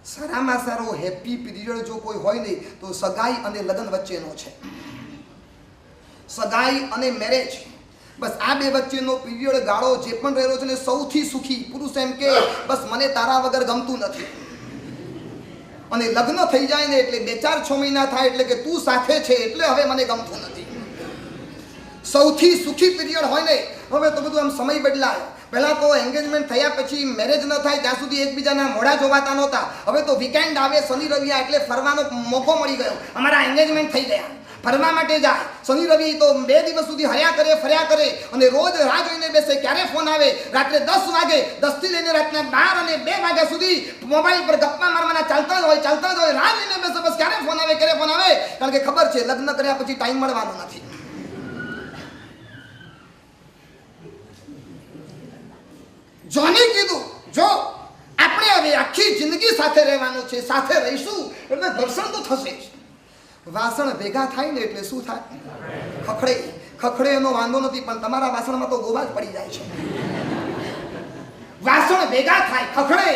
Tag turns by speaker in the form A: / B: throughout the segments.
A: સારામાં સારો happy period જો કોઈ હોય નહીં તો સગાઈ અને લગ્ન વચ્ચેનો છે. સગાઈ અને મેરેજ, બસ આ બે વચ્ચેનો પીરિયડ ગાળો જે પણ રહેલો છે ને સૌથી સુખી. પુરુષ એમ કે બસ મને તારા વગર ગમતું નથી. અને લગ્ન થઈ જાય ને એટલે 2-4-6 મહિના થાય એટલે કે તું સાથે છે એટલે હવે મને ગમતું નથી. સૌથી સુખી પીરિયડ હોય ને. હવે તો બધું આમ સમય બદલાય. પહેલા તો એન્ગેજમેન્ટ થયા પછી મેરેજ ન થાય ત્યાં સુધી એકબીજાના મોઢા જોવાતા નહોતા. હવે તો વીકેન્ડ આવે, શનિ રવિ એટલે ફરવાનો મોકો મળી ગયો. અમારા એન્ગેજમેન્ટ થઈ ગયા, ફરવા માટે જાય. શનિ રવિ તો 2 દિવસ સુધી ફર્યા કરે અને રોજ રાહ જોઈને બેસે ક્યારે ફોન આવે. રાત્રે 10 વાગે, 10 થી લઈને રાતના 12 અને 2 વાગ્યા સુધી મોબાઈલ પર ગપ્પા મારવાના ચાલતા જ હોય. રાહ જોઈને બેસે બસ ક્યારે ફોન આવે. કારણ કે ખબર છે લગ્ન કર્યા પછી ટાઈમ મળવાનો નથી. જોને કીધું જો આપણે હવે આખી જિંદગી સાથે રહેવાનું છે, સાથે રહીશું એટલે ઘર્ષણ તો થશે જ. વાસણ ભેગા થાય ને એટલે શું થાય? ખખડે એનો વાંધો નથી, પણ તમારા વાસણમાં તો ગોબા જ પડી જાય છે. વાસણ ભેગા થાય, ખખડે,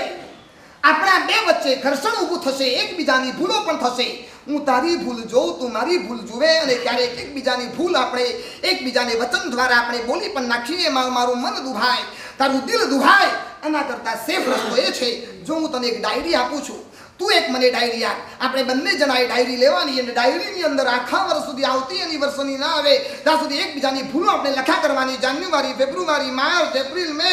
A: આપણા બે વચ્ચે ઘર્ષણ ઊભું થશે, એકબીજાની ભૂલો પણ થશે. હું તારી ભૂલ જોઉં, તું મારી ભૂલ જુએ અને ક્યારેક એકબીજાની ભૂલ આપણે એકબીજાને વચન દ્વારા આપણે બોલી પણ નાખીએ. મારું મન દુભાય, તારું દિલ દુભાય. આના કરતા સેફ રસ્તો એ છે જો હું તને એક ડાયરી આપું છું, તું એક મને ડાયરી આપ. આપણે બંને જણાએ ડાયરી લેવાની અને ડાયરીની અંદર આખા વર્ષ સુધી આવતી એનિવર્સરી ના આવે ત્યાં સુધી એકબીજાની ભૂલો આપણે લખ્યા કરવાની. જાન્યુઆરી, ફેબ્રુઆરી, માર્ચ, એપ્રિલ, મે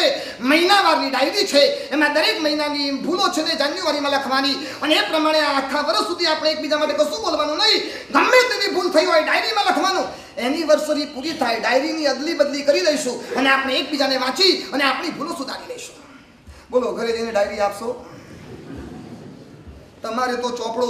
A: મહિનાવારની ડાયરી છે. એમાં દરેક મહિનાની ભૂલો છે ને જાન્યુઆરીમાં લખવાની અને એ પ્રમાણે આખા વર્ષ સુધી આપણે એકબીજા માટે કશું બોલવાનું નહીં. ગમે તેની ભૂલ થઈ હોય ડાયરીમાં લખવાનું. એનિવર્સરી પૂરી થાય ડાયરીની અદલી બદલી કરી દઈશું અને આપણે એકબીજાને વાંચી અને આપણી ભૂલો સુધારી લઈશું. બોલો, ઘરે જઈને ડાયરી આપશો? તમારે તો ચોપડો